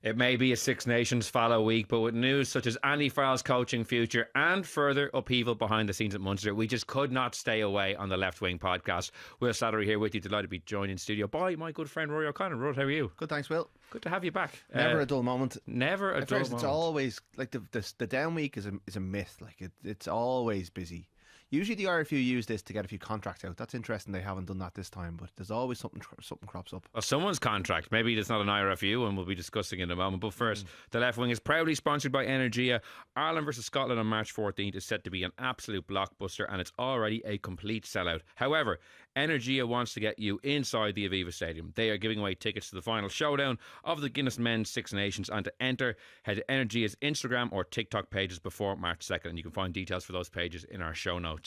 It may be a Six Nations fallow week, but with news such as Andy Farrell's coaching future and further upheaval behind the scenes at Munster, we just could not stay away on the Left Wing podcast. Will Slattery here with you, delighted to be joined in studio by my good friend Ruaidhri O'Connor. Ruaidhri, how are you? Good, thanks, Will. Good to have you back. Never a dull moment. Never a dull moment. It's always, like, the down week is a myth. Like, it's always busy. Usually the RFU use this to get a few contracts out. That's interesting they haven't done that this time, but there's always something crops up. Well, someone's contract. Maybe it's not an IRFU, and we'll be discussing it in a moment. But first, the Left Wing is proudly sponsored by Energia. Ireland versus Scotland on March 14th is set to be an absolute blockbuster, and it's already a complete sellout. However, Energia wants to get you inside the Aviva Stadium. They are giving away tickets to the final showdown of the Guinness Men's Six Nations, and to enter, head to Energia's Instagram or TikTok pages before March 2nd, and you can find details for those pages in our show notes.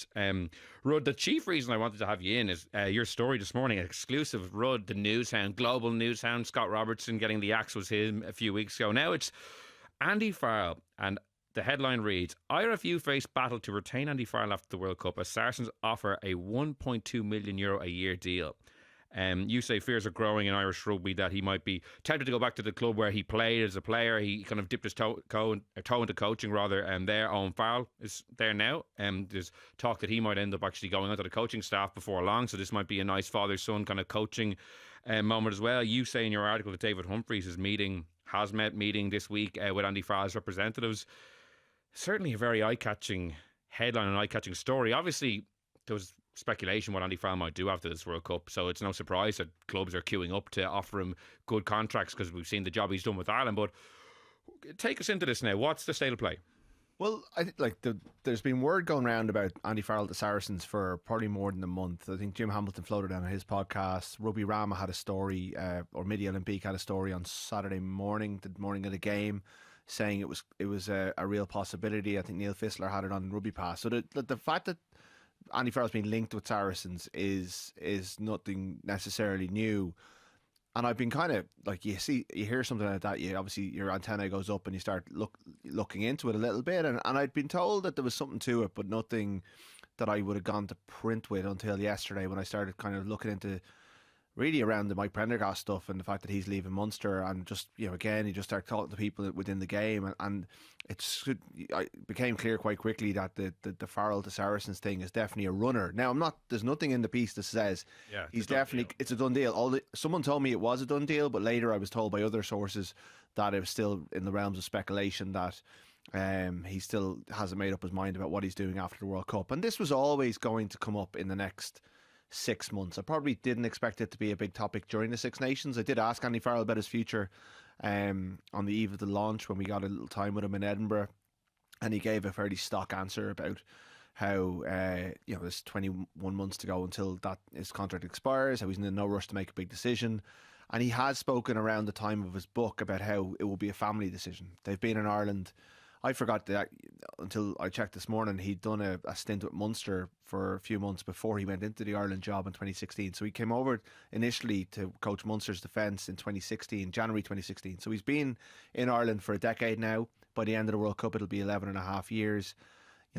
Rudd, the chief reason I wanted to have you in is your story this morning, exclusive. Rudd, the news hound, global news hound, Scott Robertson getting the axe was him a few weeks ago. Now it's Andy Farrell, and the headline reads, IRFU face battle to retain Andy Farrell after the World Cup as Saracens offer a €1.2 million a year deal. You say fears are growing in Irish rugby that he might be tempted to go back to the club where he played as a player. He kind of dipped his toe into coaching rather, and their own Farrell is there now. There's talk that he might end up actually going onto the coaching staff before long, so this might be a nice father-son kind of coaching moment as well. You say in your article that David Humphreys has met meeting this week with Andy Farrell's representatives. Certainly a very eye-catching headline and eye-catching story. Obviously, there was speculation what Andy Farrell might do after this World Cup, so it's no surprise that clubs are queuing up to offer him good contracts because we've seen the job he's done with Ireland. But take us into this now. What's the state of play? Well, I think there's been word going around about Andy Farrell to Saracens for probably more than a month. I think Jim Hamilton floated on his podcast. Rugby Rama had a story, or Midi Olympique had a story on Saturday morning, the morning of the game, saying it was a real possibility. I think Neil Fissler had it on Rugby Pass. So the fact that Andy Farrell's been linked with Saracens is nothing necessarily new. And I've been kind of like, you hear something like that, obviously your antenna goes up and you start looking into it a little bit. And I'd been told that there was something to it, but nothing that I would have gone to print with until yesterday when I started kind of looking into really around the Mike Prendergast stuff and the fact that he's leaving Munster, and just, again, you just start talking to people within the game, and it became clear quite quickly that the Farrell to Saracens thing is definitely a runner. Now, there's nothing in the piece that says it's a done deal. Someone told me it was a done deal, but later I was told by other sources that it was still in the realms of speculation, that he still hasn't made up his mind about what he's doing after the World Cup. And this was always going to come up in the next 6 months. I probably didn't expect it to be a big topic during the Six Nations. I did ask Andy Farrell about his future on the eve of the launch when we got a little time with him in Edinburgh, and he gave a fairly stock answer about how there's 21 months to go until his contract expires, how he's in no rush to make a big decision. And he has spoken around the time of his book about how it will be a family decision. They've been in Ireland. I forgot that until I checked this morning. He'd done a stint with Munster for a few months before he went into the Ireland job in 2016. So he came over initially to coach Munster's defence in January 2016. So he's been in Ireland for a decade now. By the end of the World Cup, it'll be 11 and a half years.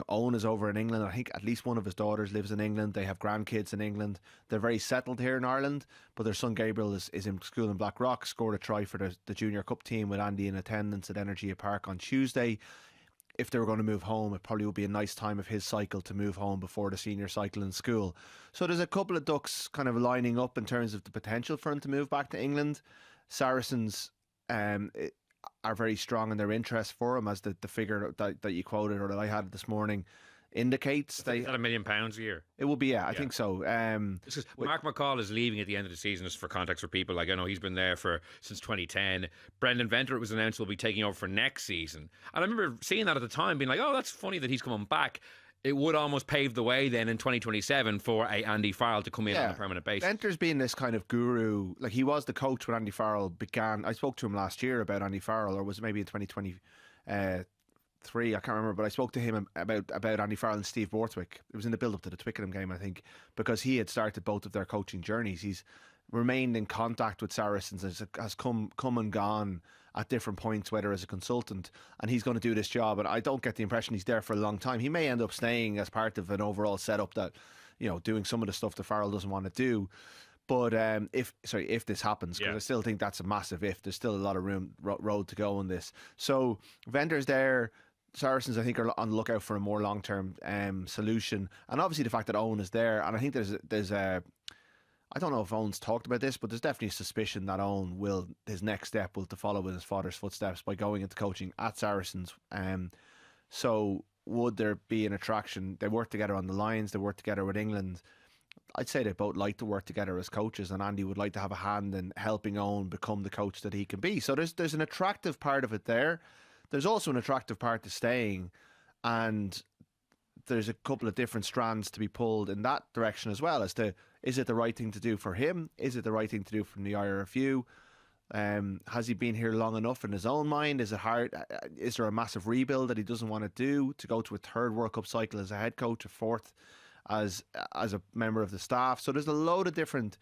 Owen is over in England. I think at least one of his daughters lives in England. They have grandkids in England. They're very settled here in Ireland, but their son Gabriel is in school in Blackrock, scored a try for the Junior Cup team with Andy in attendance at Energia Park on Tuesday. If they were going to move home, it probably would be a nice time of his cycle to move home before the senior cycle in school. So there's a couple of ducks kind of lining up in terms of the potential for him to move back to England. Saracens are very strong in their interest for him, as the figure that you quoted or that I had this morning indicates. Is that £1 million a year? It will be, I think so. Mark McCall is leaving at the end of the season, just for context for people. Like, I know he's been there since 2010. Brendan Venter, it was announced, will be taking over for next season. And I remember seeing that at the time, being like, oh, that's funny that he's coming back. It would almost pave the way then in 2027 for a Andy Farrell to come in on a permanent basis. Venter's been this kind of guru. Like, he was the coach when Andy Farrell began. I spoke to him last year about Andy Farrell, or was it maybe in 2023? I can't remember, but I spoke to him about Andy Farrell and Steve Borthwick. It was in the build-up to the Twickenham game, I think, because he had started both of their coaching journeys. He's remained in contact with Saracens, has come and gone at different points, whether as a consultant, and he's going to do this job. And I don't get the impression he's there for a long time. He may end up staying as part of an overall setup that, doing some of the stuff that Farrell doesn't want to do. But if this happens, because I still think that's a massive if. There's still a lot of road to go on this. So Vender's there. Saracens, I think, are on the lookout for a more long-term solution, and obviously the fact that Owen is there, and I think there's a. I don't know if Owen's talked about this, but there's definitely a suspicion that his next step will to follow in his father's footsteps by going into coaching at Saracens. So would there be an attraction? They work together on the Lions. They work together with England. I'd say they both like to work together as coaches, and Andy would like to have a hand in helping Owen become the coach that he can be. So there's an attractive part of it there. There's also an attractive part to staying, and there's a couple of different strands to be pulled in that direction as well, as to, is it the right thing to do for him? Is it the right thing to do from the IRFU? Has he been here long enough in his own mind? Is it hard? Is there a massive rebuild that he doesn't want to do, to go to a third World Cup cycle as a head coach, a fourth as a member of the staff? So there's a load of different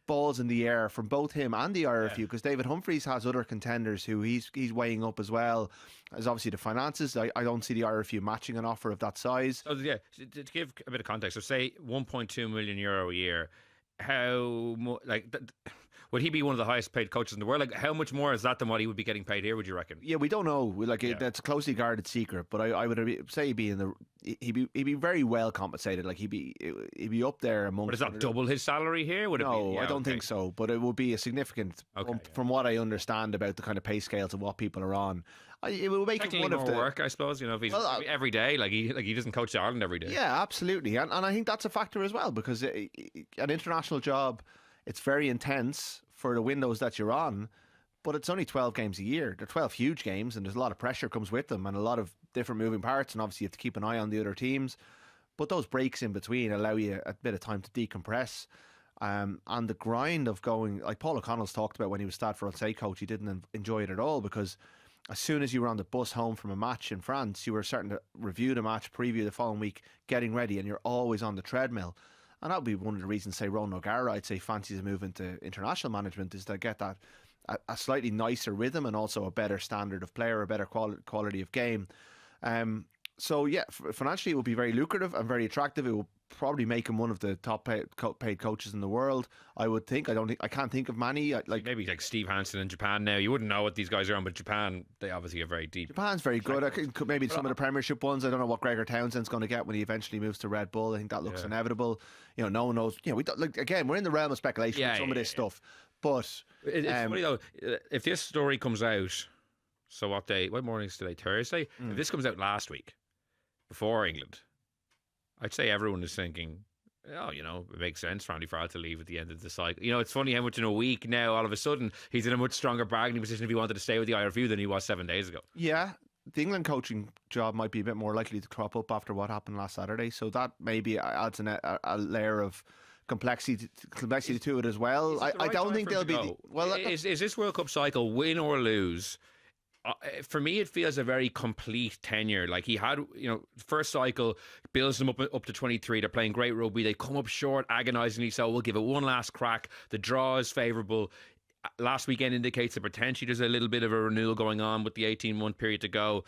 balls in the air from both him and the IRFU, because David Humphreys has other contenders who he's weighing up as well. As obviously the finances, I don't see the IRFU matching an offer of that size. So yeah, to give a bit of context, so say €1.2 million a year, how would he be one of the highest paid coaches in the world? Like, how much more is that than what he would be getting paid here, would you reckon? Yeah, we don't know. That's a closely guarded secret, but I would say he'd be very well compensated. Like he'd be up there among. But is that double his salary here? Would it no, be? Yeah, I don't think so. But it would be a significant bump from what I understand about the kind of pay scales and what people are on. It will make it one of the work, I suppose. You know, if he's every day, like he doesn't coach Ireland every day. Yeah, absolutely, and I think that's a factor as well, because an international job, it's very intense for the windows that you're on, but it's only 12 games a year. They're 12 huge games, and there's a lot of pressure comes with them, and a lot of different moving parts, and obviously you have to keep an eye on the other teams. But those breaks in between allow you a bit of time to decompress. And the grind of going, like Paul O'Connell's talked about when he was Stade Francais coach, he didn't enjoy it at all, because as soon as you were on the bus home from a match in France, you were starting to review the match, preview the following week, getting ready, and you're always on the treadmill. And that would be one of the reasons, say, Ronan O'Gara, I'd say, fancies a move into international management, is to get that a slightly nicer rhythm and also a better standard of player, a better quality of game. So, yeah, financially it will be very lucrative and very attractive. It will probably make him one of the top paid coaches in the world, I would think. I can't think of many. Maybe like Steve Hansen in Japan now. You wouldn't know what these guys are on, but Japan, they obviously are very deep. Japan's very good. I think maybe some of the Premiership ones. I don't know what Gregor Townsend's going to get when he eventually moves to Red Bull. I think that looks inevitable. You know, no one knows. You know, again, we're in the realm of speculation with some of this stuff. But it's funny though, if this story comes out, so what morning is today? Thursday? If this comes out last week, before England, I'd say everyone is thinking, oh, you know, it makes sense for Andy Farrell to leave at the end of the cycle. You know, it's funny how much in a week now, all of a sudden, he's in a much stronger bargaining position if he wanted to stay with the IRFU than he was 7 days ago. Yeah, the England coaching job might be a bit more likely to crop up after what happened last Saturday. So that maybe adds a layer of complexity to it as well. I don't think they'll be. Well, is this World Cup cycle, win or lose? For me, it feels a very complete tenure. Like he had, you know, first cycle builds them up to 23. They're playing great rugby. They come up short, agonisingly so. We'll give it one last crack. The draw is favourable. Last weekend indicates that potentially there's a little bit of a renewal going on with the 18-month period to go.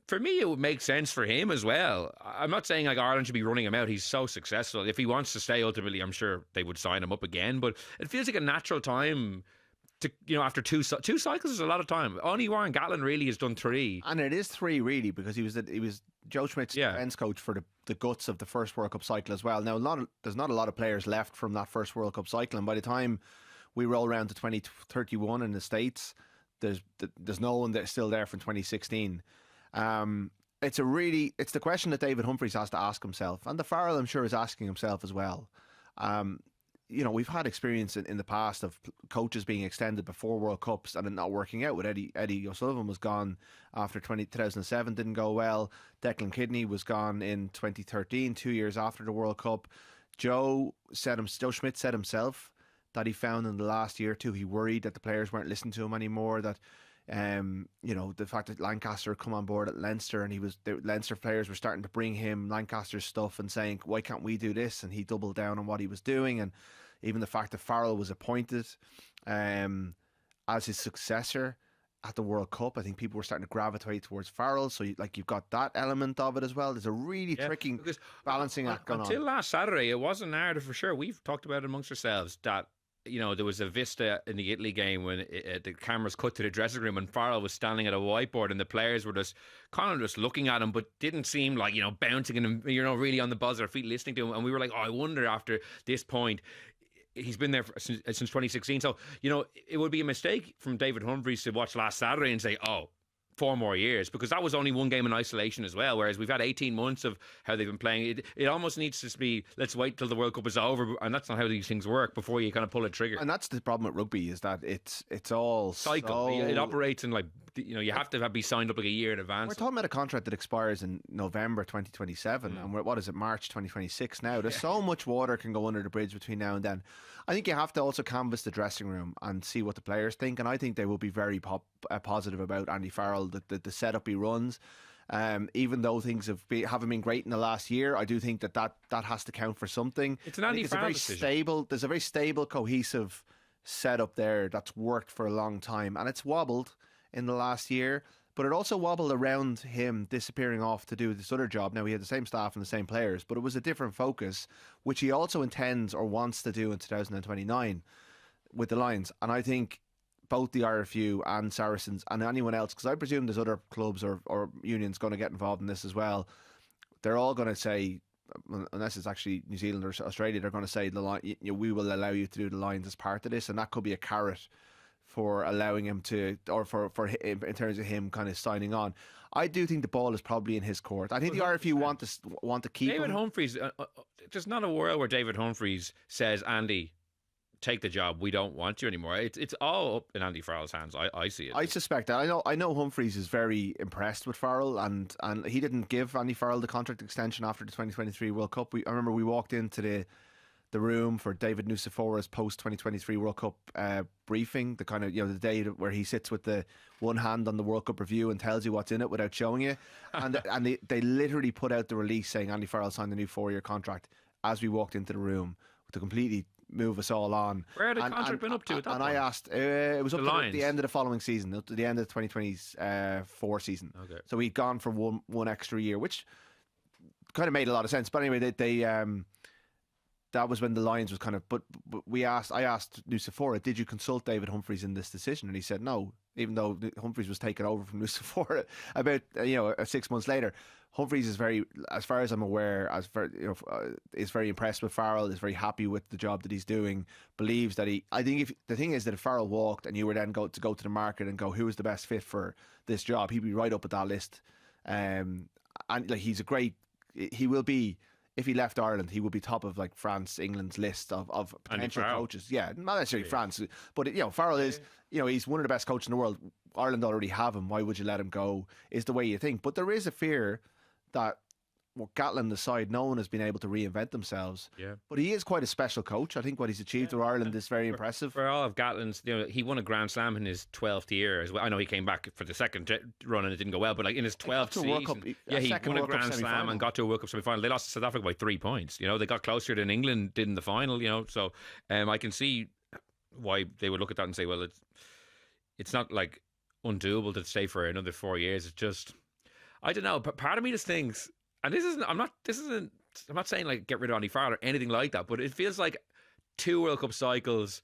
For me, it would make sense for him as well. I'm not saying like Ireland should be running him out. He's so successful. If he wants to stay, ultimately, I'm sure they would sign him up again. But it feels like a natural time to, you know, after two cycles is a lot of time. Only Warren Gatland really has done 3. And it is 3 really, because he was Joe Schmidt's defence coach for the guts of the first World Cup cycle as well. Now, there's not a lot of players left from that first World Cup cycle, and by the time we roll around to 2031 in the States, there's no one that's still there from 2016. It's the question that David Humphreys has to ask himself, and the Farrell, I'm sure, is asking himself as well. You know, we've had experience in the past of coaches being extended before World Cups and it not working out. With Eddie O'Sullivan was gone after 2007, didn't go well. Declan Kidney was gone in 2013, 2 years after the World Cup. Joe Schmidt said himself that he found in the last year or two, he worried that the players weren't listening to him anymore, that you know, the fact that Lancaster had come on board at Leinster and the Leinster players were starting to bring him Lancaster's stuff and saying, why can't we do this? And he doubled down on what he was doing. And even the fact that Farrell was appointed as his successor at the World Cup. I think people were starting to gravitate towards Farrell. So you've got that element of it as well. There's a really tricky balancing act going on. Until last Saturday, it was a narrative for sure. We've talked about it amongst ourselves that, there was a vista in the Italy game when the cameras cut to the dressing room and Farrell was standing at a whiteboard and the players were just kind of just looking at him, but didn't seem like, bouncing and, really on the buzz of their feet listening to him. And we were like, I wonder after this point, he's been there since 2016. So, it would be a mistake from David Humphreys to watch last Saturday and say, 4 more years, because that was only one game in isolation as well, whereas we've had 18 months of how they've been playing. It almost needs to be, let's wait till the World Cup is over, and that's not how these things work, before you kind of pull a trigger. And that's the problem with rugby, is that it's all cycle. It operates in you have to be signed up like a year in advance. We're talking about a contract that expires in November 2027, and what is it, March 2026 now. There's so much water can go under the bridge between now and then. I think you have to also canvass the dressing room and see what the players think, and I think they will be very positive about Andy Farrell, the setup he runs. Even though things haven't been great in the last year, I do think that has to count for something. It's an Andy Farrell decision. There's a very stable, cohesive setup there that's worked for a long time, and it's wobbled in the last year, but it also wobbled around him disappearing off to do this other job. Now, he had the same staff and the same players, but it was a different focus, which he also intends or wants to do in 2029 with the Lions. And I think both the RFU and Saracens and anyone else, because I presume there's other clubs or unions going to get involved in this as well, they're all going to say, unless it's actually New Zealand or Australia, they're going to say, we will allow you to do the Lions as part of this, and that could be a carrot for allowing him to, or for him, in terms of him kind of signing on. I do think the ball is probably in his court. I think the RFU want to keep David him. Humphreys. There's not a world where David Humphreys says, Andy, take the job, we don't want you anymore. It's all up in Andy Farrell's hands. I see it. I suspect that. I know Humphreys is very impressed with Farrell, and he didn't give Andy Farrell the contract extension after the 2023 World Cup. I remember we walked into the room for David Nucifora's post 2023 World Cup briefing, the kind of the day where he sits with the one hand on the World Cup review and tells you what's in it without showing you, and they literally put out the release saying Andy Farrell signed the new 4-year contract as we walked into the room, to completely move us all on. Where had the contract been up to at that point? I asked, it was up to the end of the following season, to the end of the 2024 season. Okay. So we'd gone for one extra year, which kind of made a lot of sense. But anyway, they that was when the Lions was kind of. But I asked Nucifora, did you consult David Humphreys in this decision? And he said no. Even though Humphreys was taken over from Nucifora about 6 months later, Humphreys is very, as far as I'm aware, is very impressed with Farrell. Is very happy with the job that he's doing. Believes that I think the thing is that if Farrell walked and you were then go to the market and go, who is the best fit for this job, he'd be right up at that list. And he's a great. He will be. If he left Ireland, he would be top of France, England's list of potential coaches. Yeah, not necessarily France, but Farrell is, he's one of the best coaches in the world. Ireland already have him. Why would you let him go? Is the way you think. But there is a fear that Gatland aside, no one has been able to reinvent themselves. Yeah. But he is quite a special coach. I think what he's achieved with Ireland is very impressive. For all of Gatland's, he won a Grand Slam in his 12th year as well. I know he came back for the second run and it didn't go well, but in his 12th season, he won a Grand Slam and got to a World Cup semi-final. They lost to South Africa by 3 points. They got closer than England did in the final. So I can see why they would look at that and say, well, it's not undoable to stay for another 4 years. It's just, I don't know. Part of me just thinks. And I'm not saying get rid of Andy Farrell or anything like that, but it feels like 2 World Cup cycles.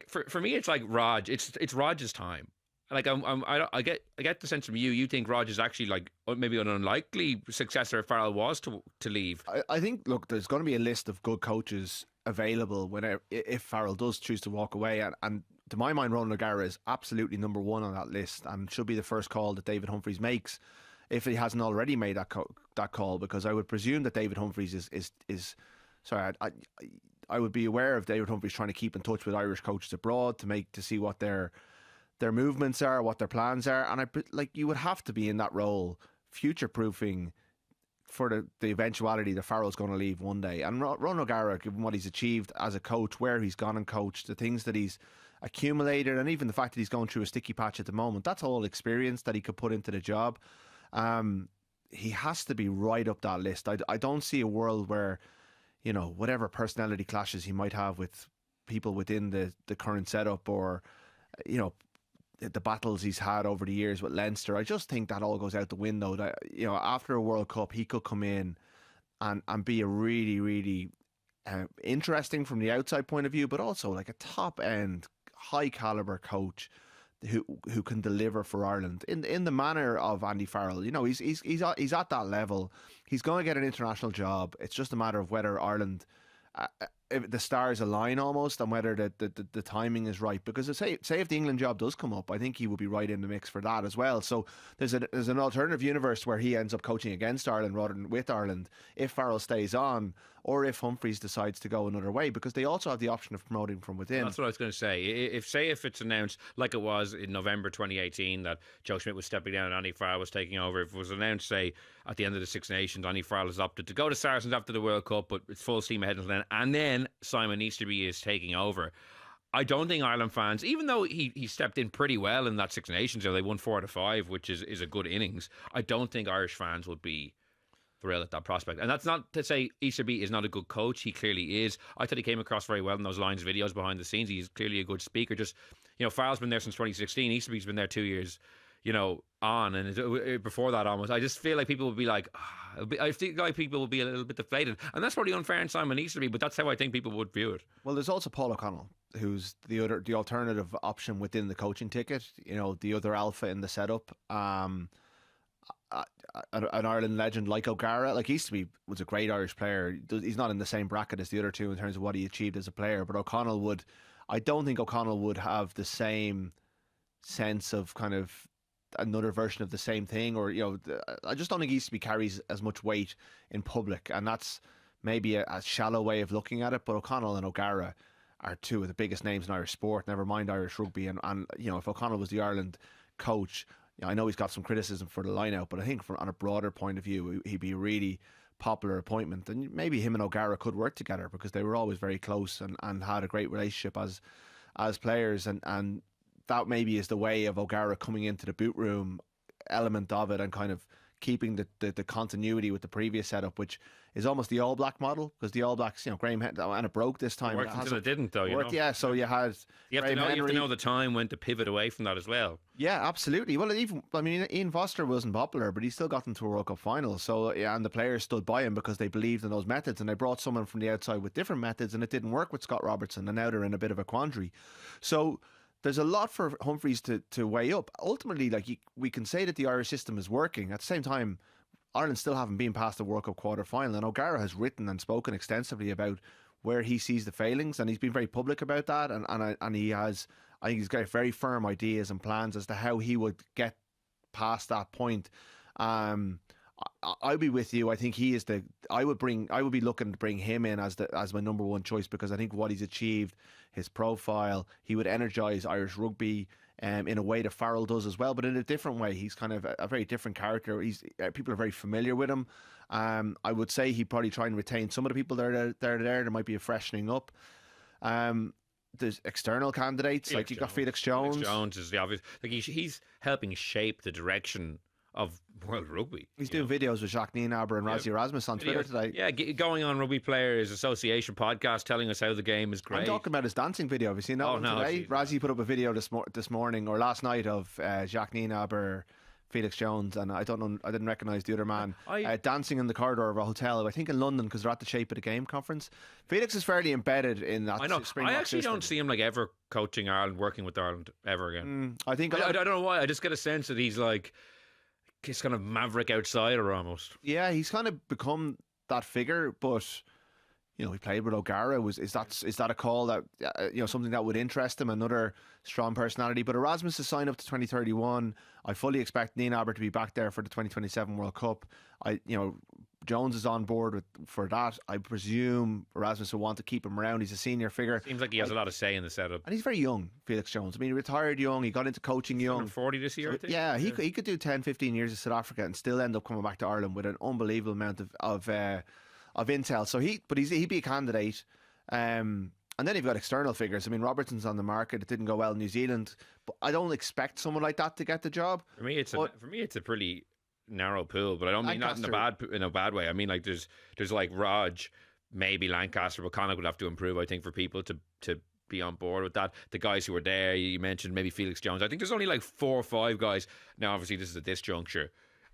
For me, it's like Rog. It's Rog's time. I get the sense from you. You think Rog is actually maybe an unlikely successor if Farrell was to leave. I think there's going to be a list of good coaches available if Farrell does choose to walk away, and to my mind, Ronan O'Gara is absolutely number 1 on that list and should be the first call that David Humphreys makes, if he hasn't already made that call, because I would presume that David Humphreys is sorry, I would be aware of David Humphreys trying to keep in touch with Irish coaches abroad to see what their movements are, what their plans are, and you would have to be in that role, future proofing for the eventuality that Farrell's going to leave one day. And Ron O'Gara, given what he's achieved as a coach, where he's gone and coached, the things that he's accumulated, and even the fact that he's going through a sticky patch at the moment, that's all experience that he could put into the job. He has to be right up that list. I don't see a world where, whatever personality clashes he might have with people within the current setup, or, the battles he's had over the years with Leinster, I just think that all goes out the window. That, you know, after a World Cup, he could come in and be a really, really interesting from the outside point of view, but also like a top end, high caliber coach who can deliver for Ireland in the manner of Andy Farrell. You know, he's at that level. He's going to get an international job. It's just a matter of whether Ireland, if the stars align almost, and whether the timing is right. Because say if the England job does come up, I think he would be right in the mix for that as well. So there's an alternative universe where he ends up coaching against Ireland rather than with Ireland if Farrell stays on, or if Humphreys decides to go another way, because they also have the option of promoting from within. That's what I was going to say. If it's announced, like it was in November 2018, that Joe Schmidt was stepping down and Andy Farrell was taking over, if it was announced, say, at the end of the Six Nations, Andy Farrell has opted to go to Saracens after the World Cup, but it's full steam ahead until then, and then Simon Easterby is taking over, I don't think Ireland fans, even though he stepped in pretty well in that Six Nations, they won 4-5, which is a good innings, I don't think Irish fans would be thrilled at that prospect. And that's not to say Easterby is not a good coach. He clearly is. I thought he came across very well in those Lions videos behind the scenes. He's clearly a good speaker. Just, you know, Farrell's been there since 2016. Easterby's been there 2 years, you know, on. And before that almost, I just feel like people would be like, I feel like people would be a little bit deflated. And that's probably unfair in Simon Easterby, but that's how I think people would view it. Well, there's also Paul O'Connell, who's the alternative option within the coaching ticket, you know, the other alpha in the setup. An Ireland legend like O'Gara, like Easterby was a great Irish player. He's not in the same bracket as the other two in terms of what he achieved as a player, but I don't think O'Connell would have the same sense of kind of another version of the same thing, or, you know, I just don't think Easterby carries as much weight in public, and that's maybe a shallow way of looking at it. But O'Connell and O'Gara are two of the biggest names in Irish sport, never mind Irish rugby, and you know, if O'Connell was the Ireland coach, I know he's got some criticism for the line-out, but I think on a broader point of view, he'd be a really popular appointment. And maybe him and O'Gara could work together, because they were always very close and had a great relationship as players. And that maybe is the way of O'Gara coming into the boot room element of it and kind of keeping the continuity with the previous setup, which is almost the All Black model, because the All Blacks, you know, Graham Henry, and it broke this time. It worked until it didn't, though. You know? Yeah, so you had you have to know the time when to pivot away from that as well. Yeah, absolutely. Well, Ian Foster wasn't popular, but he still got them to a World Cup final. So yeah, and the players stood by him because they believed in those methods, and they brought someone from the outside with different methods, and it didn't work with Scott Robertson, and now they're in a bit of a quandary. So there's a lot for Humphreys to weigh up. Ultimately, we can say that the Irish system is working. At the same time, Ireland still haven't been past the World Cup quarter-final, and O'Gara has written and spoken extensively about where he sees the failings, and he's been very public about that, and he has, I think he's got very firm ideas and plans as to how he would get past that point. I'll be with you. I think he is I would be looking to bring him in as my number one choice, because I think what he's achieved, his profile, he would energise Irish rugby in a way that Farrell does as well, but in a different way. He's kind of a very different character. People are very familiar with him. I would say he'd probably try and retain some of the people that are there. There might be a freshening up. There's external candidates, like you've got Felix Jones. Felix Jones is the obvious. Like he's helping shape the direction of world rugby. He's doing videos with Jacques Nienaber and Rassie Erasmus on Twitter today. Yeah, going on Rugby Players Association podcast, telling us how the game is great. I'm talking about his dancing video. Have you seen that one today? Rassie put up a video this morning or last night of Jacques Nienaber, Felix Jones, and I didn't recognise the other man dancing in the corridor of a hotel, I think in London, because they're at the Shape of the Game conference. Felix is fairly embedded in that. I know. I actually system. don't see him like ever coaching Ireland, working with Ireland ever again. I don't know why. I just get a sense that he's kind of maverick outsider almost. Yeah, he's kind of become that figure, but you know, he played with O'Gara. Is that a call that something that would interest him? Another strong personality. But Erasmus is signed up to 2031. I fully expect Nienaber to be back there for the 2027 World Cup. Jones is on board for that. I presume Erasmus will want to keep him around. He's a senior figure. Seems like he has a lot of say in the setup. And he's very young, Felix Jones. I mean, he retared young. He got into coaching young. 40 this year, I think. Yeah, he could do 10, 15 years in South Africa and still end up coming back to Ireland with an unbelievable amount of intel. So he'd be a candidate. And then you've got external figures. I mean, Robertson's on the market. It didn't go well in New Zealand, but I don't expect someone like that to get the job. For me, it's a pretty narrow pool, but I don't mean not in a bad way. I mean, like there's like Raj, maybe Lancaster, but Connacht would have to improve, I think, for people to be on board with that. The guys who were there, you mentioned maybe Felix Jones. I think there's only like 4 or 5 guys. Now, obviously, this is at this juncture,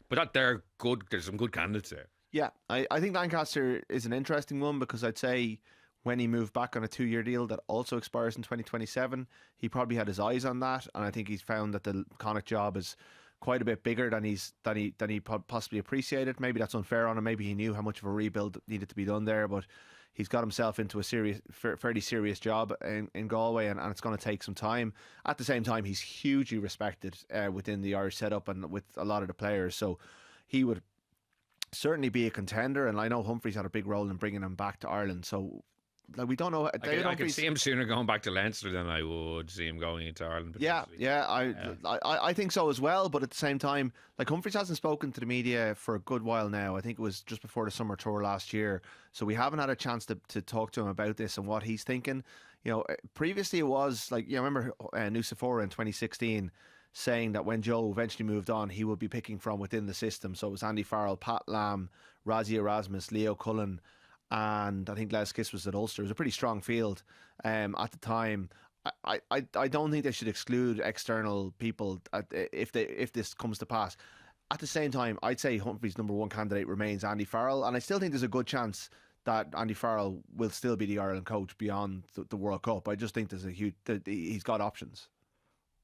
but that they're good. There's some good candidates there. Yeah, I think Lancaster is an interesting one because I'd say when he moved back on a 2-year deal that also expires in 2027, he probably had his eyes on that, and I think he's found that the Connacht job is quite a bit bigger than he possibly appreciated. Maybe that's unfair on him. Maybe he knew how much of a rebuild needed to be done there, but he's got himself into a fairly serious job in Galway, and it's going to take some time. At the same time, he's hugely respected within the Irish setup and with a lot of the players, so he would certainly be a contender. And I know Humphreys had a big role in bringing him back to Ireland, so like, we don't know. I could see him sooner going back to Leinster than I would see him going into Ireland. I think so as well. But at the same time, like, Humphreys hasn't spoken to the media for a good while now. I think it was just before the summer tour last year, so we haven't had a chance to talk to him about this and what he's thinking. You know, previously it was like, you remember Nusafora in 2016 saying that when Joe eventually moved on, he would be picking from within the system. So it was Andy Farrell, Pat Lam, Rassie Erasmus, Leo Cullen, and I think Les Kiss was at Ulster. It was a pretty strong field at the time. I don't think they should exclude external people if this comes to pass. At the same time, I'd say Humphrey's number one candidate remains Andy Farrell, and I still think there's a good chance that Andy Farrell will still be the Ireland coach beyond the World Cup. I just think he's got options.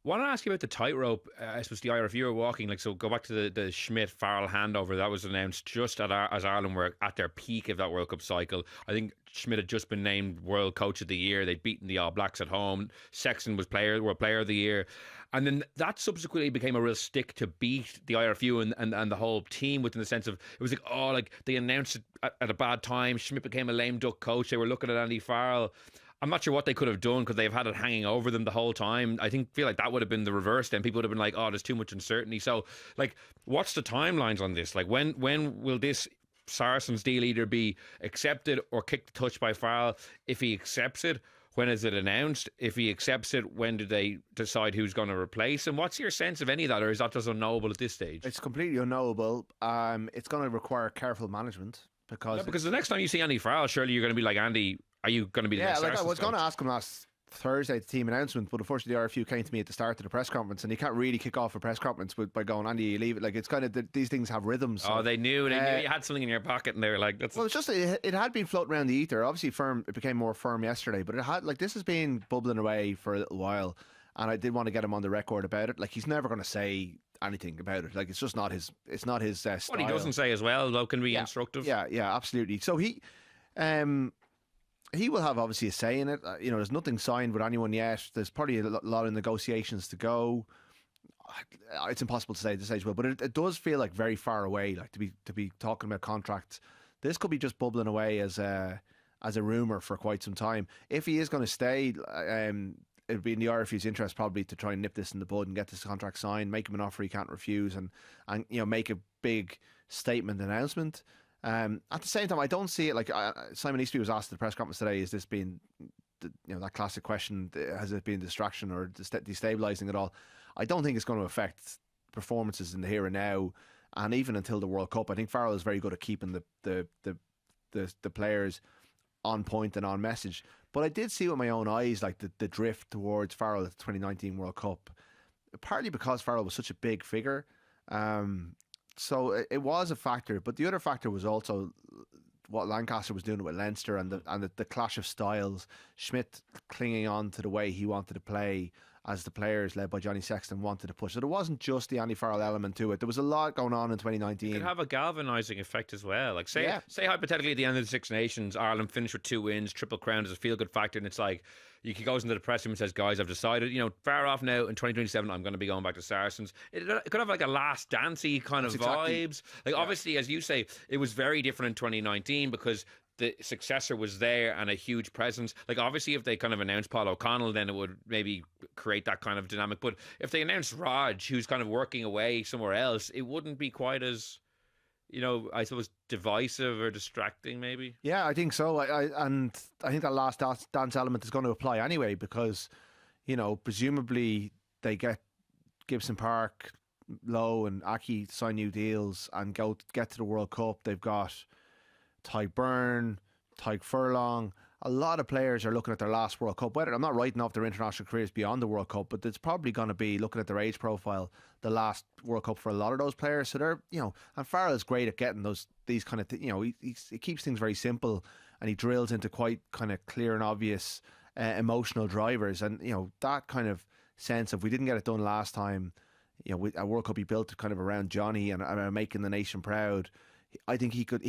I want to ask you about the tightrope. I suppose the IRFU are walking, like, so go back to the Schmidt-Farrell handover. That was announced just as Ireland were at their peak of that World Cup cycle. I think Schmidt had just been named World Coach of the Year. They'd beaten the All Blacks at home. Sexton was World Player of the Year. And then that subsequently became a real stick to beat the IRFU and the whole team, within the sense of, it was like, they announced it at a bad time. Schmidt became a lame duck coach. They were looking at Andy Farrell. I'm not sure what they could have done because they've had it hanging over them the whole time. I feel like that would have been the reverse. Then people would have been like, "Oh, there's too much uncertainty." So, like, what's the timelines on this? Like, when will this Saracens deal either be accepted or kicked the touch by Farrell? If he accepts it, when is it announced? If he accepts it, when do they decide who's going to replace him? What's your sense of any of that, or is that just unknowable at this stage? It's completely unknowable. It's going to require careful management because the next time you see Andy Farrell, surely you're going to be like, Andy, are you going to be the next Saracens I was coach? going to ask him last Thursday at the team announcement, but unfortunately the RFU came to me at the start of the press conference, and you can't really kick off a press conference by going, Andy, you leave it. Like, it's kind of these things have rhythms. So, they knew you had something in your pocket, and they were like, "That's." Well, it's just it had been floating around the ether. Obviously, it became more firm yesterday, but it had, like, this has been bubbling away for a little while, and I did want to get him on the record about it. Like, he's never going to say anything about it. Like, it's just not his. It's not his style. What he doesn't say as well, though, can be instructive. Yeah, absolutely. So he will have obviously a say in it. There's nothing signed with anyone yet. There's probably a lot of negotiations to go. It's impossible to say at this stage, but it does feel like very far away. Like, to be talking about contracts, this could be just bubbling away as a rumor for quite some time. If he is going to stay, it'd be in the RFU's interest probably to try and nip this in the bud and get this contract signed, make him an offer he can't refuse, and make a big statement announcement. At the same time, I don't see it like Simon Eastby was asked at the press conference today, is this being that classic question, has it been a distraction or destabilising at all? I don't think it's going to affect performances in the here and now, and even until the World Cup. I think Farrell is very good at keeping the players on point and on message. But I did see with my own eyes like the drift towards Farrell at the 2019 World Cup, partly because Farrell was such a big figure. So it was a factor, but the other factor was also what Lancaster was doing with Leinster and the clash of styles. Schmidt clinging on to the way he wanted to play as the players led by Johnny Sexton wanted to push. So there wasn't just the Andy Farrell element to it. There was a lot going on in 2019. It could have a galvanising effect as well. Like, say hypothetically at the end of the Six Nations, Ireland finished with 2 wins, Triple Crown is a feel-good factor, and it's like, he goes into the press room and says, "Guys, I've decided, far off now, in 2027 I'm going to be going back to Saracens." It could have like a last dancey kind of vibes. Like, obviously, as you say, it was very different in 2019 because the successor was there and a huge presence. Like, obviously, if they kind of announced Paul O'Connell, then it would maybe create that kind of dynamic. But if they announced Raj, who's kind of working away somewhere else, it wouldn't be quite as, I suppose, divisive or distracting, maybe. Yeah, I think so. I think that last dance element is going to apply anyway because, presumably they get Gibson Park, Lowe and Aki sign new deals and get to the World Cup. They've got Tyke Byrne, Tyke Furlong, a lot of players are looking at their last World Cup. Whether I'm not writing off their international careers beyond the World Cup, but it's probably going to be, looking at their age profile, the last World Cup for a lot of those players. So they're, and Farrell is great at getting these kind of he keeps things very simple, and he drills into quite kind of clear and obvious emotional drivers, and that kind of sense of, we didn't get it done last time. A World Cup he built kind of around Johnny and making the nation proud. I think he could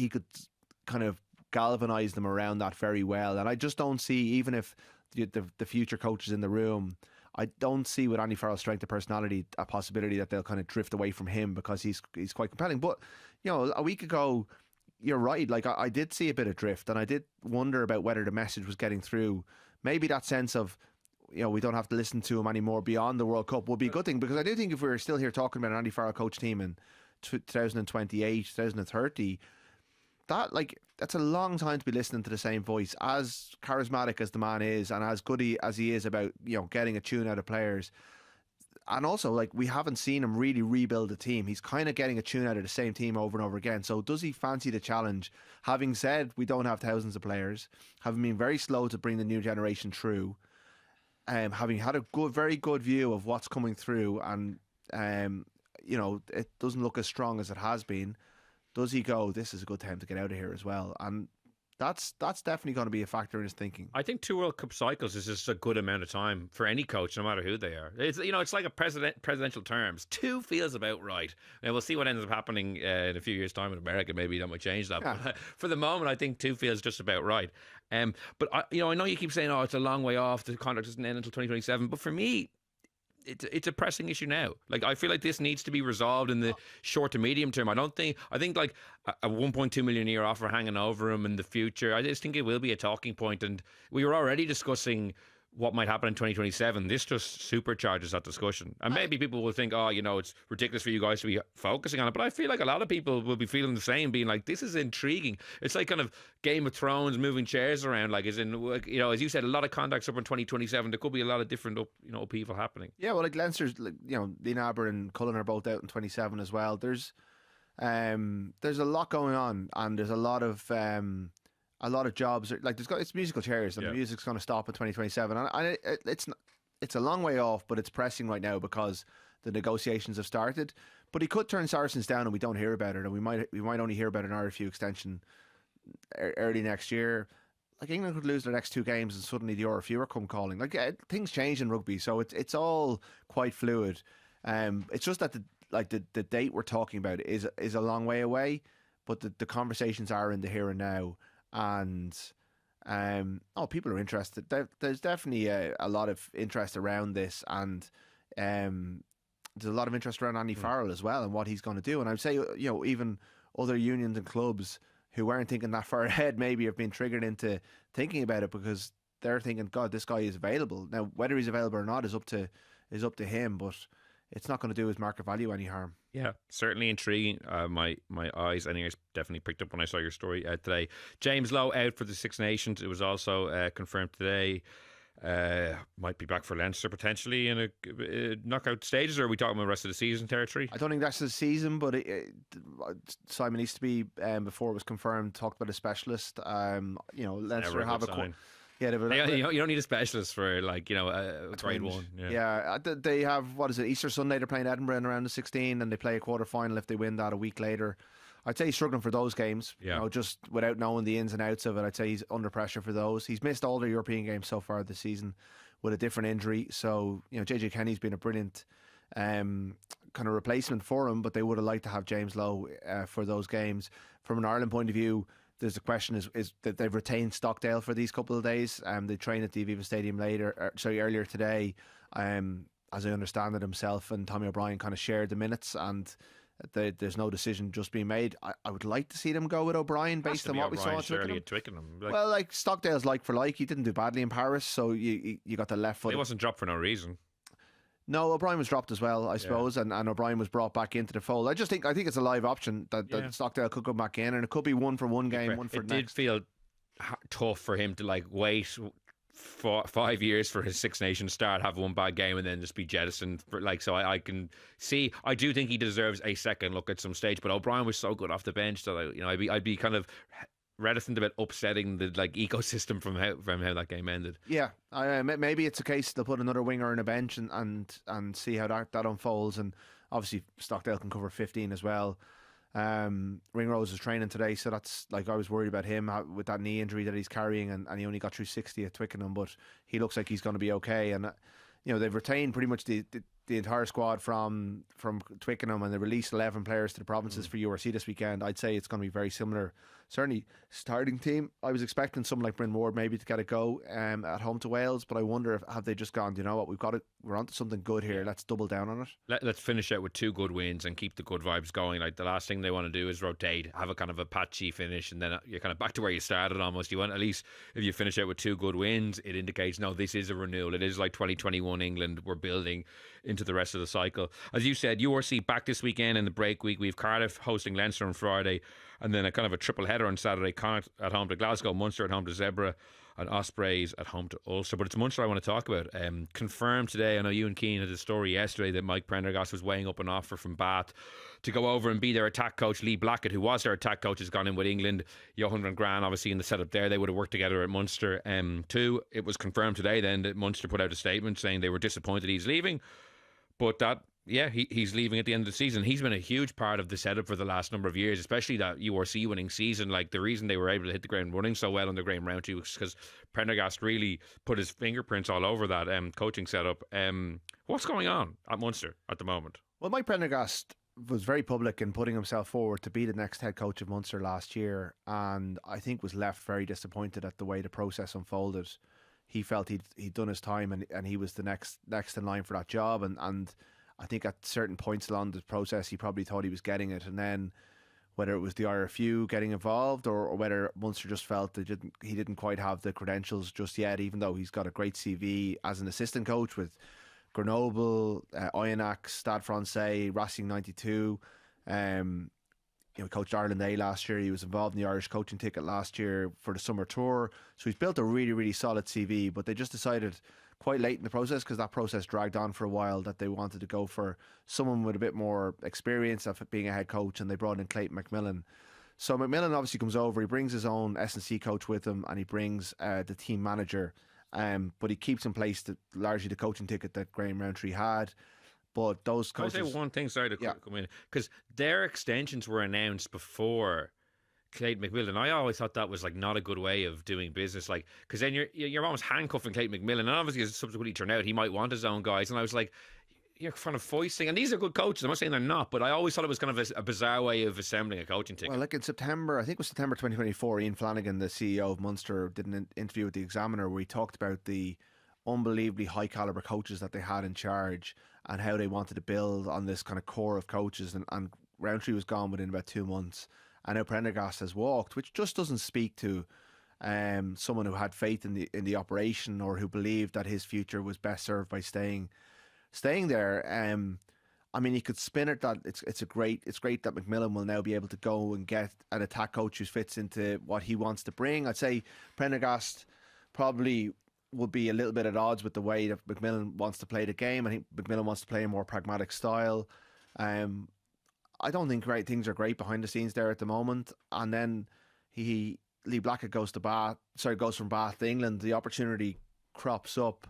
kind of galvanise them around that very well. And I just don't see, even if the future coaches in the room, I don't see, with Andy Farrell's strength of personality, a possibility that they'll kind of drift away from him, because he's quite compelling. But a week ago, you're right, like I did see a bit of drift, and I did wonder about whether the message was getting through. Maybe that sense of, we don't have to listen to him anymore beyond the World Cup would be a good thing, because I do think if we were still here talking about an Andy Farrell coach team in 2028, 2030, that's a long time to be listening to the same voice. As charismatic as the man is, and as good as he is about getting a tune out of players, and also we haven't seen him really rebuild a team. He's kind of getting a tune out of the same team over and over again. So does he fancy the challenge? Having said we don't have thousands of players, having been very slow to bring the new generation through, having had a very good view of what's coming through, and it doesn't look as strong as it has been. Does he go, this is a good time to get out of here as well? And that's definitely going to be a factor in his thinking. I think 2 World Cup cycles is just a good amount of time for any coach, no matter who they are. It's like a presidential terms. 2 feels about right. Now we'll see what ends up happening in a few years' time in America. Maybe that might change that. Yeah. But for the moment, I think 2 feels just about right. But I know you keep saying, it's a long way off. The contract doesn't end until 2027. But for me, it's a pressing issue now. I feel like this needs to be resolved in the short to medium term. I think like a 1.2 million a year offer hanging over him in the future, I just think it will be a talking point. And we were already discussing what might happen in 2027. This just supercharges that discussion. And maybe people will think, it's ridiculous for you guys to be focusing on it. But I feel like a lot of people will be feeling the same, being like, this is intriguing. It's like kind of Game of Thrones moving chairs around, as you said, a lot of contacts up in 2027. There could be a lot of different upheaval happening. Yeah, well, Leinster's, Dean Aber and Cullen are both out in 27 as well. There's a lot going on, and there's a lot of jobs. It's musical chairs, and the music's going to stop in 2027. And it's a long way off, but it's pressing right now because the negotiations have started. But he could turn Saracens down, and we don't hear about it, and we might only hear about an RFU extension early next year. England could lose their next 2 games, and suddenly the RFU are come calling. Things change in rugby, so it's all quite fluid. It's just that the date we're talking about is a long way away, but the conversations are in the here and now. And people are interested. There's definitely a lot of interest around this, and there's a lot of interest around Andy Farrell as well and what he's going to do. And I'd say even other unions and clubs who weren't thinking that far ahead maybe have been triggered into thinking about it, because they're thinking, God, this guy is available now. Whether he's available or not is up to him, but it's not going to do his market value any harm. Yeah, certainly intriguing. My eyes and ears definitely picked up when I saw your story today. James Lowe out for the Six Nations. It was also confirmed today. Might be back for Leinster potentially in a knockout stages, or are we talking about the rest of the season territory? I don't think that's the season, but Simon Easterby, before it was confirmed, talked about a specialist. Leinster have a sign. Yeah, you don't need a specialist for a grade 1. Yeah, they have, Easter Sunday they're playing Edinburgh in around the 16, and they play a quarter final if they win that a week later. I'd say he's struggling for those games. Yeah. Just without knowing the ins and outs of it, I'd say he's under pressure for those. He's missed all the European games so far this season with a different injury. So JJ Kenny's been a brilliant kind of replacement for him, but they would have liked to have James Lowe for those games. From an Ireland point of view, there's the question is that they've retained Stockdale for these couple of days. They train at the Aviva Stadium earlier today. As I understand it, himself and Tommy O'Brien kind of shared the minutes, and there's no decision just being made. I would like to see them go with O'Brien based on what we saw at Twickenham. Well, Stockdale's like for like. He didn't do badly in Paris, so you got the left foot. He wasn't dropped for no reason. No, O'Brien was dropped as well, I suppose, and O'Brien was brought back into the fold. I think it's a live option that Stockdale could come back in, and it could be one for one game, one for the next. It did feel tough for him to wait for 5 years for his Six Nations start, have one bad game, and then just be jettisoned. So I can see. I do think he deserves a second look at some stage, but O'Brien was so good off the bench that I'd be kind of reticent about upsetting the ecosystem from how that game ended. Yeah, maybe it's a case they'll put another winger on a bench and see how that unfolds. And obviously Stockdale can cover 15 as well. Ringrose is training today, so that's I was worried about him with that knee injury that he's carrying, and he only got through 60 at Twickenham, but he looks like he's going to be okay. And they've retained pretty much the entire squad from Twickenham, and they released 11 players to the provinces for URC this weekend. I'd say it's going to be very similar. Certainly starting team, I was expecting someone like Bryn Ward maybe to get a go at home to Wales, but I wonder have they just gone, you know what, we're onto something good here, let's double down on it. Let's finish out with 2 good wins and keep the good vibes going. The last thing they want to do is rotate, have a kind of a patchy finish, and then you're kind of back to where you started almost. You want, at least if you finish out with 2 good wins, it indicates no, this is a renewal. It is like 2021 England. We're building into the rest of the cycle. As you said, URC back this weekend in the break week. We've Cardiff hosting Leinster on Friday, and then a kind of a triple header on Saturday. Connacht at home to Glasgow, Munster at home to Zebra, and Ospreys at home to Ulster. But it's Munster I want to talk about. Confirmed today, I know you and Keane had a story yesterday that Mike Prendergast was weighing up an offer from Bath to go over and be their attack coach. Lee Blackett, who was their attack coach, has gone in with England. Johan van Graan, obviously in the setup there, they would have worked together at Munster too. It was confirmed today then that Munster put out a statement saying they were disappointed he's leaving, but that he's leaving at the end of the season. He's been a huge part of the setup for the last number of years, especially that URC winning season. The reason they were able to hit the ground running so well under Graham Rowntree was because Prendergast really put his fingerprints all over that coaching setup. What's going on at Munster at the moment? Well, Mike Prendergast was very public in putting himself forward to be the next head coach of Munster last year, and I think was left very disappointed at the way the process unfolded. He felt he'd done his time and he was the next in line for that job, and I think at certain points along the process he probably thought he was getting it, and then whether it was the IRFU getting involved or whether Munster just felt that he didn't quite have the credentials just yet, even though he's got a great CV as an assistant coach with Grenoble, Oyonnax, Stade Francais, Racing 92. He coached Ireland A last year. He was involved in the Irish coaching ticket last year for the summer tour. So he's built a really, really solid CV, but they just decided quite late in the process, because that process dragged on for a while, that they wanted to go for someone with a bit more experience of being a head coach, and they brought in Clayton McMillan. So McMillan obviously comes over, he brings his own S&C coach with him, and he brings the team manager, but he keeps in place largely the coaching ticket that Graham Rowntree had. But those coaches... I'll say one thing, sorry to come in, because their extensions were announced before Clayton McMillan. I always thought that was not a good way of doing business, because then you're almost handcuffing Clayton McMillan, and obviously as it subsequently turned out he might want his own guys, and I was like, you're kind of foisting, and these are good coaches, I'm not saying they're not, but I always thought it was kind of a bizarre way of assembling a coaching ticket. Well, in September, I think it was September 2024, Ian Flanagan, the CEO of Munster, did an interview with the Examiner where he talked about the unbelievably high caliber coaches that they had in charge and how they wanted to build on this kind of core of coaches, and Rowntree was gone within about 2 months. And now Prendergast has walked, which just doesn't speak to someone who had faith in the operation, or who believed that his future was best served by staying there. I mean, you could spin it that it's great that McMillan will now be able to go and get an attack coach who fits into what he wants to bring. I'd say Prendergast probably would be a little bit at odds with the way that McMillan wants to play the game. I think McMillan wants to play a more pragmatic style. I don't think things are great behind the scenes there at the moment. And then Lee Blackett goes from Bath to England. The opportunity crops up.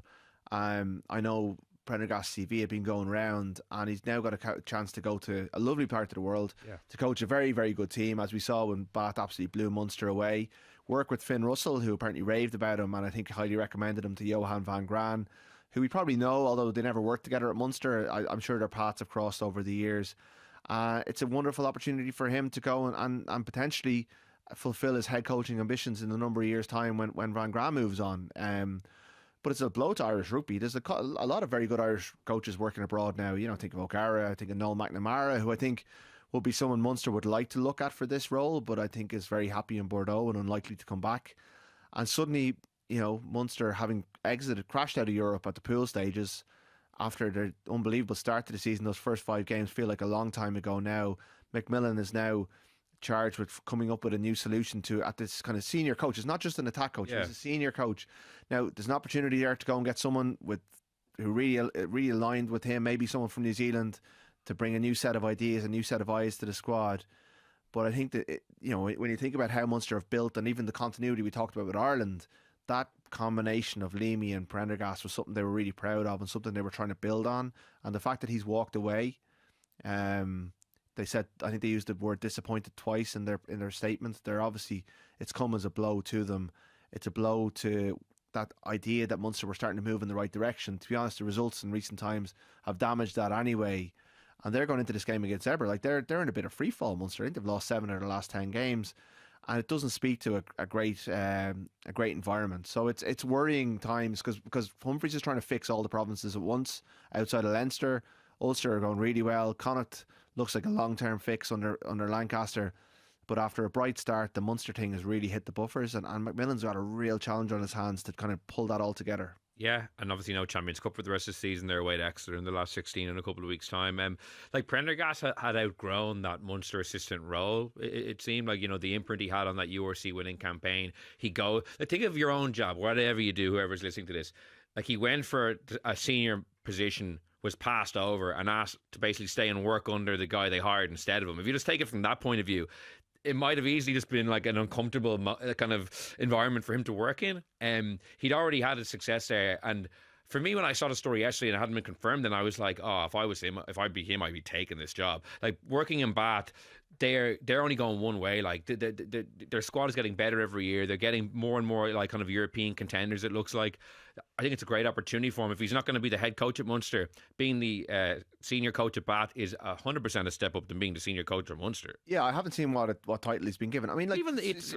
I know Prendergast's CV had been going round, and he's now got a chance to go to a lovely part of the world to coach a very, very good team, as we saw when Bath absolutely blew Munster away. Work with Finn Russell, who apparently raved about him, and I think highly recommended him to Johan van Graan, who we probably know, although they never worked together at Munster. I'm sure their paths have crossed over the years. It's a wonderful opportunity for him to go and potentially fulfill his head coaching ambitions in a number of years' time when Van Graan moves on. But it's a blow to Irish rugby. There's a lot of very good Irish coaches working abroad now. Think of O'Gara, I think of Noel McNamara, who I think will be someone Munster would like to look at for this role, but I think is very happy in Bordeaux and unlikely to come back. And suddenly, Munster, having crashed out of Europe at the pool stages after their unbelievable start to the season, those first 5 games feel like a long time ago now. McMillan is now charged with coming up with a new solution at this kind of senior coach. It's not just an attack coach, he's a senior coach. Now, there's an opportunity there to go and get someone who really aligned with him, maybe someone from New Zealand, to bring a new set of ideas, a new set of eyes to the squad. But I think that when you think about how Munster have built, and even the continuity we talked about with Ireland, that combination of Leamy and Prendergast was something they were really proud of and something they were trying to build on. And the fact that he's walked away, they said, I think they used the word disappointed twice in their statements. They're obviously, it's come as a blow to them. It's a blow to that idea that Munster were starting to move in the right direction. To be honest, the results in recent times have damaged that anyway. And they're going into this game against Eber. Like they're in a bit of free fall, Munster. I think they've lost 7 of their last 10 games. And it doesn't speak to a great environment. So it's worrying times because Humphreys is trying to fix all the provinces at once outside of Leinster. Ulster are going really well. Connacht looks like a long-term fix under Lancaster. But after a bright start, the Munster thing has really hit the buffers, and Macmillan's got a real challenge on his hands to kind of pull that all together. Yeah, and obviously no Champions Cup for the rest of the season. They're away to Exeter in the last 16 in a couple of weeks' time. Like Prendergast had outgrown that Munster assistant role. It seemed like, the imprint he had on that URC winning campaign. Think of your own job, whatever you do, whoever's listening to this. Like he went for a senior position, was passed over and asked to basically stay and work under the guy they hired instead of him. If you just take it from that point of view, it might have easily just been like an uncomfortable kind of environment for him to work in. He'd already had a success there. And for me, when I saw the story yesterday and it hadn't been confirmed, then I was like, oh, if I was him, if I'd be him, I'd be taking this job. Like working in Bath, they're only going one way. Like their squad is getting better every year. They're getting more and more like kind of European contenders, it looks like. I think it's a great opportunity for him. If he's not going to be the head coach at Munster, being the senior coach at Bath is 100% a step up than being the senior coach at Munster. Yeah, I haven't seen what title he's been given. I mean, like even it's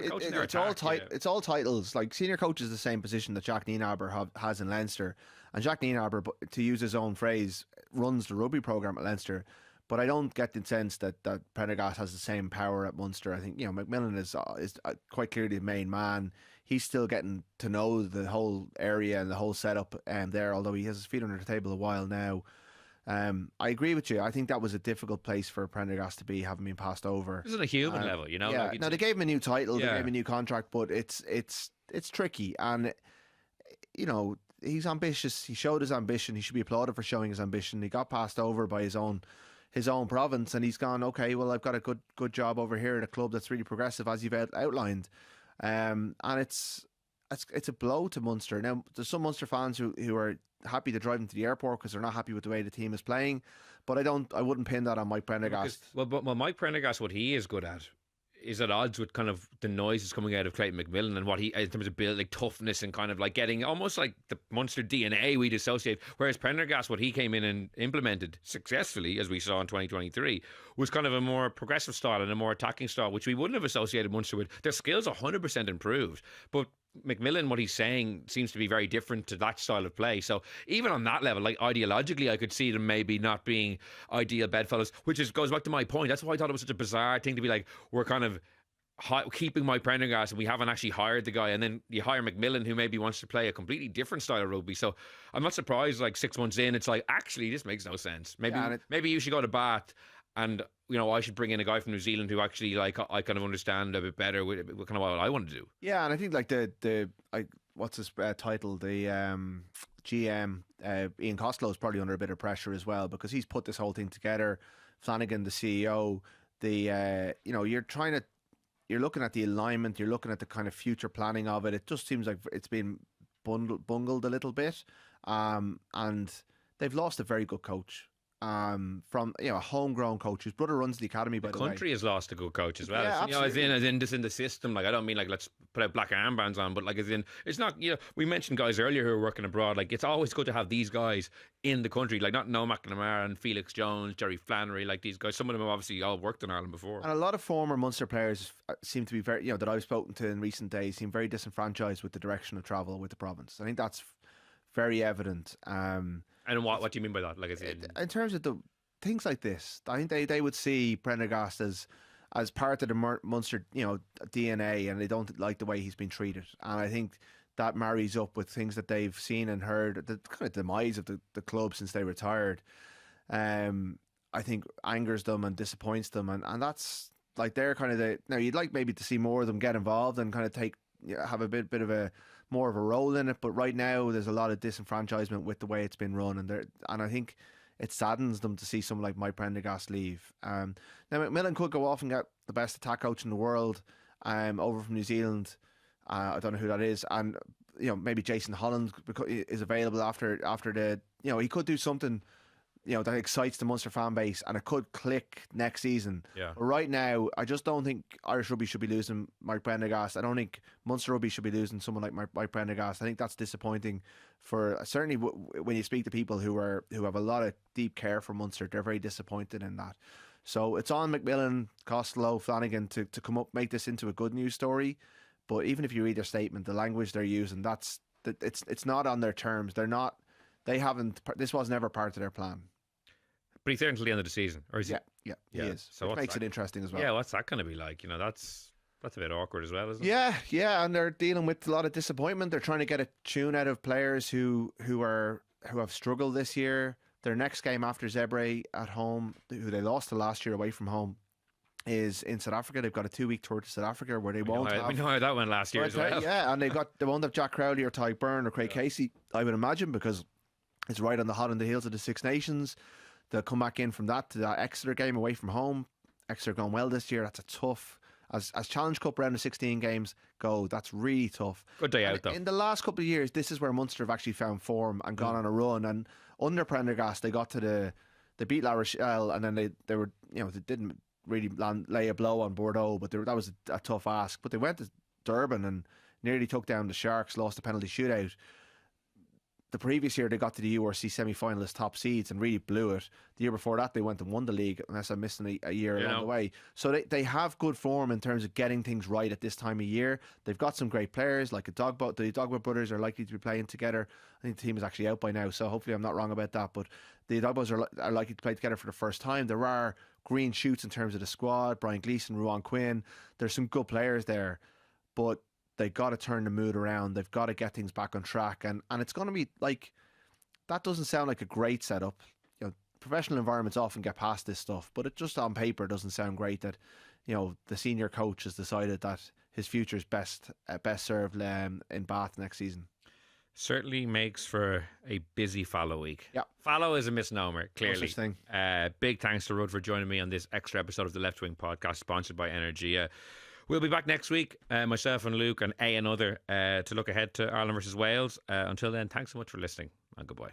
all titles. Like senior coach is the same position that Jack Nienaber has in Leinster, and Jack Nienaber, to use his own phrase, runs the rugby program at Leinster. But I don't get the sense that Prendergast has the same power at Munster. I think Macmillan is quite clearly the main man. He's still getting to know the whole area and the whole setup there, although he has his feet under the table a while now. I agree with you. I think that was a difficult place for Prendergast to be, having been passed over. This is a human level, Yeah. Like now they gave him a new title, they gave him a new contract, but it's tricky, and he's ambitious. He showed his ambition. He should be applauded for showing his ambition. He got passed over by his own province, and he's gone, okay, well, I've got a good job over here at a club that's really progressive, as you've outlined. And it's a blow to Munster. Now, there's some Munster fans who are happy to drive them to the airport because they're not happy with the way the team is playing. But I wouldn't pin that on Mike Prendergast. Well, Mike Prendergast, what he is good at is at odds with kind of the noises coming out of Clayton McMillan and what he, in terms of build, like toughness and kind of like getting almost like the Munster DNA we'd associate. Whereas Prendergast, what he came in and implemented successfully, as we saw in 2023, was kind of a more progressive style and a more attacking style, which we wouldn't have associated Munster with. Their skills 100% improved, but McMillan, what he's saying, seems to be very different to that style of play. So even on that level, like ideologically, I could see them maybe not being ideal bedfellows, which goes back to my point. That's why I thought it was such a bizarre thing to be like, we're kind of keeping Mike Prendergast and we haven't actually hired the guy, and then you hire McMillan, who maybe wants to play a completely different style of rugby. So I'm not surprised, like 6 months in, it's like, actually, this makes no sense. Maybe you should go to Bath, and I should bring in a guy from New Zealand who actually, like, I kind of understand a bit better with kind of what I want to do. Yeah, and I think like what's his title? The GM Ian Costello is probably under a bit of pressure as well, because he's put this whole thing together. Flanagan, the CEO, you're looking at the alignment, you're looking at the kind of future planning of it. It just seems like it's been bungled a little bit, and they've lost a very good coach. From a homegrown coach whose brother runs the academy. By the way, the country has lost a good coach as well. Yeah, as in just in the system. Like, I don't mean like let's put out black armbands on, but like as in, it's not. We mentioned guys earlier who are working abroad. Like, it's always good to have these guys in the country. Like, not Noah McNamara and Felix Jones, Jerry Flannery. Like, these guys, some of them have obviously all worked in Ireland before. And a lot of former Munster players seem to be very, that I've spoken to in recent days, seem very disenfranchised with the direction of travel with the province. I think that's very evident. And what do you mean by that? Like, in terms of the things like this, I think they would see Prendergast as part of the Munster, DNA, and they don't like the way he's been treated. And I think that marries up with things that they've seen and heard, the kind of demise of the club since they retired. I think angers them and disappoints them, and that's like they're kind of now you'd like maybe to see more of them get involved and kind of have a bit of a more of a role in it. But right now there's a lot of disenfranchisement with the way it's been run, and I think it saddens them to see someone like Mike Prendergast leave. Now McMillan could go off and get the best attack coach in the world over from New Zealand. I don't know who that is, and maybe Jason Holland is available after the he could do something that excites the Munster fan base, and it could click next season. Yeah. But right now, I just don't think Irish Rugby should be losing Mike Prendergast. I don't think Munster Rugby should be losing someone like Mike Prendergast. I think that's disappointing for certainly when you speak to people who have a lot of deep care for Munster. They're very disappointed in that. So it's on McMillan, Costello, Flanagan to come up, make this into a good news story. But even if you read their statement, the language they're using, it's not on their terms. This was never part of their plan. But he's there until the end of the season, or is he? Yeah, he is. So it makes it interesting as well. Yeah, what's that going to be like? That's a bit awkward as well, isn't it? Yeah, and they're dealing with a lot of disappointment. They're trying to get a tune out of players who have struggled this year. Their next game after Zebre at home, who they lost to last year away from home, is in South Africa. They've got a 2-week tour to South Africa where they won't have... We know how that went last year as well. Yeah, and they won't have Jack Crowley or Ty Byrne or Craig Casey, I would imagine, because it's right on the heels of the Six Nations. They'll come back in from that to that Exeter game away from home. Exeter gone well this year. That's a tough... As Challenge Cup round of 16 games go, that's really tough. Good day out, though. In the last couple of years, this is where Munster have actually found form and gone on a run. And under Prendergast, they got to they beat La Rochelle, and then they were, they didn't really lay a blow on Bordeaux, but that was a tough ask. But they went to Durban and nearly took down the Sharks, lost the penalty shootout. The previous year, they got to the URC semi-finalist top seeds and really blew it. The year before that, they went and won the league, unless I'm missing a year along the way. So they have good form in terms of getting things right at this time of year. They've got some great players, like the Dogba brothers are likely to be playing together. I think the team is actually out by now, so hopefully I'm not wrong about that. But the Dogbas are likely to play together for the first time. There are green shoots in terms of the squad. Brian Gleeson, Ruan Quinn. There's some good players there. But they got to turn the mood around. They've got to get things back on track. And it's going to be like, that doesn't sound like a great setup. Professional environments often get past this stuff, but it just on paper doesn't sound great that, the senior coach has decided that his future is best served in Bath next season. Certainly makes for a busy Fallow week. Yeah. Fallow is a misnomer, clearly. No such thing. Big thanks to Rudd for joining me on this extra episode of the Left Wing podcast, sponsored by Energia. We'll be back next week, myself and Luke and another, to look ahead to Ireland versus Wales. Until then, thanks so much for listening, and goodbye.